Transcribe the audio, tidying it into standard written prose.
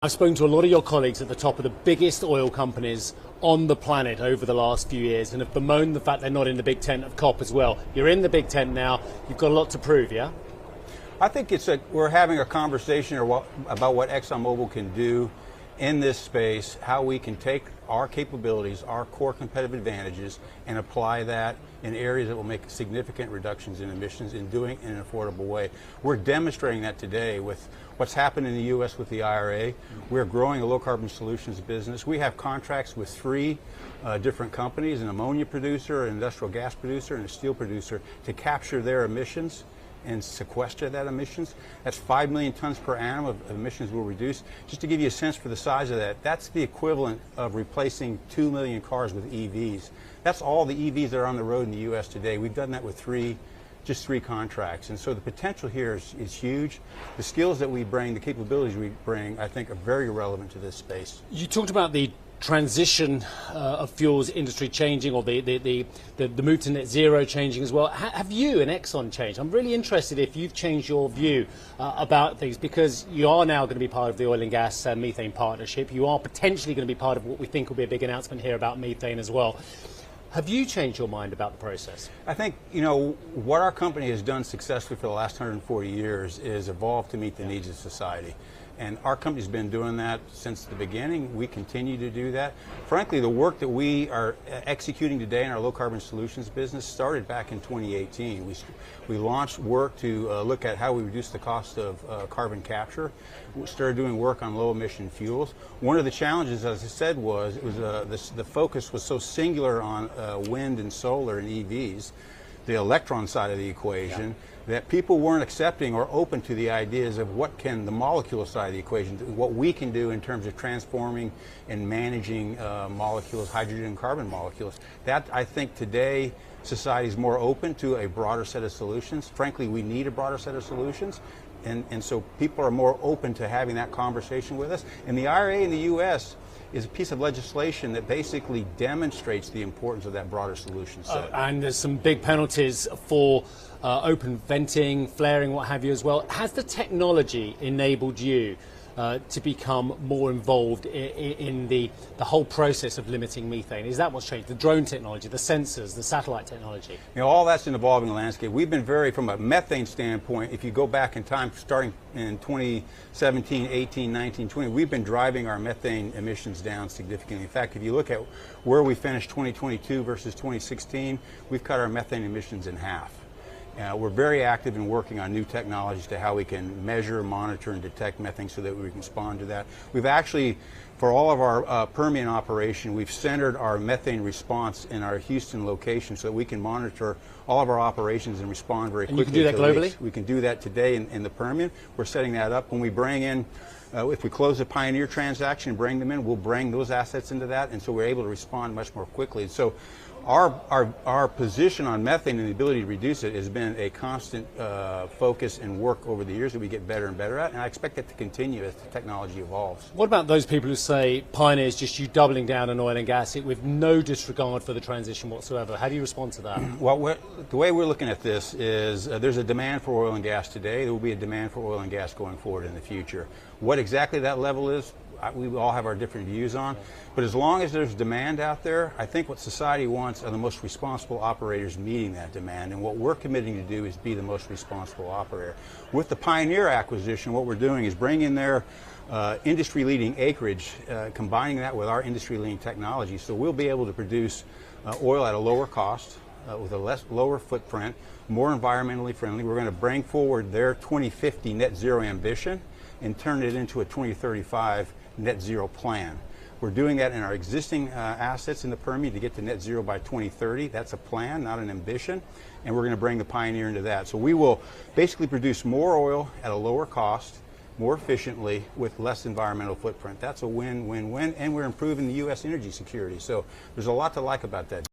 I've spoken to a lot of your colleagues at the top of the biggest oil companies on the planet over the last few years and have bemoaned the fact they're not in the big tent of COP as well. You're in the big tent now. You've got a lot to prove, yeah? I think we're having a conversation about what ExxonMobil can do in this space, how we can take our capabilities, our core competitive advantages, and apply that in areas that will make significant reductions in emissions and doing it in an affordable way. We're demonstrating that today with what's happened in the U.S. with the IRA. We're growing a low-carbon solutions business. We have contracts with three different companies, an ammonia producer, an industrial gas producer, and a steel producer, to capture their emissions and sequester that emissions. That's 5 million tons per annum of emissions we'll reduce. Just to give you a sense for the size of that, that's the equivalent of replacing 2 million cars with EVs. That's all the EVs that are on the road in the U.S. today. We've done that with just three contracts. And so the potential here is huge. The skills that we bring, the capabilities we bring, I think are very relevant to this space. You talked about the transition of fuels industry changing, or the move to net zero changing as well. Have you and Exxon changed? I'm really interested if you've changed your view about things, because you are now going to be part of the oil and gas methane partnership. You are potentially going to be part of what we think will be a big announcement here about methane as well. Have you changed your mind about the process? I think, what our company has done successfully for the last 140 years is evolve to meet the needs of society. And our company's been doing that since the beginning. We continue to do that. Frankly, the work that we are executing today in our low-carbon solutions business started back in 2018. We launched work to look at how we reduce the cost of carbon capture. We started doing work on low-emission fuels. One of the challenges, as I said, was the focus was so singular on wind and solar and EVs, the electron side of the equation, that people weren't accepting or open to the ideas of what can the molecule side of the equation do, what we can do in terms of transforming and managing molecules, hydrogen and carbon molecules. That, I think, today society is more open to a broader set of solutions. Frankly, we need a broader set of solutions. And so people are more open to having that conversation with us. And the IRA in the U.S. is a piece of legislation that basically demonstrates the importance of that broader solution set. And there's some big penalties for open venting, flaring, what have you as well. Has the technology enabled you to become more involved in the whole process of limiting methane? Is that what's changed? The drone technology, the sensors, the satellite technology? All that's an evolving landscape. We've been from a methane standpoint, if you go back in time, starting in 2017, 18, 19, 20, we've been driving our methane emissions down significantly. In fact, if you look at where we finished 2022 versus 2016, we've cut our methane emissions in half. We're very active in working on new technologies to how we can measure, monitor, and detect methane so that we can respond to that. We've actually, for all of our Permian operation, we've centered our methane response in our Houston location so that we can monitor all of our operations and respond very quickly. And you can do that globally? We can do that today in the Permian. We're setting that up. When we bring in, if we close the Pioneer transaction and bring them in, we'll bring those assets into that, and so we're able to respond much more quickly. So our position on methane and the ability to reduce it has been a constant focus and work over the years that we get better and better at, and I expect that to continue as the technology evolves. What about those people who say Pioneer is just you doubling down on oil and gas with no disregard for the transition whatsoever? How do you respond to that? Well, the way we're looking at this is there's a demand for oil and gas today. There will be a demand for oil and gas going forward in the future. What exactly that level is, we all have our different views on, but as long as there's demand out there, I think what society wants are the most responsible operators meeting that demand, and what we're committing to do is be the most responsible operator. With the Pioneer acquisition, what we're doing is bringing in their industry-leading acreage, combining that with our industry-leading technology, so we'll be able to produce oil at a lower cost, with a lower footprint, more environmentally friendly. We're going to bring forward their 2050 net zero ambition and turn it into a 2035 net zero plan. We're doing that in our existing assets in the Permian to get to net zero by 2030. That's a plan, not an ambition, and we're going to bring the Pioneer into that. So we will basically produce more oil at a lower cost, more efficiently, with less environmental footprint. That's a win-win-win, and we're improving the U.S. energy security. So there's a lot to like about that.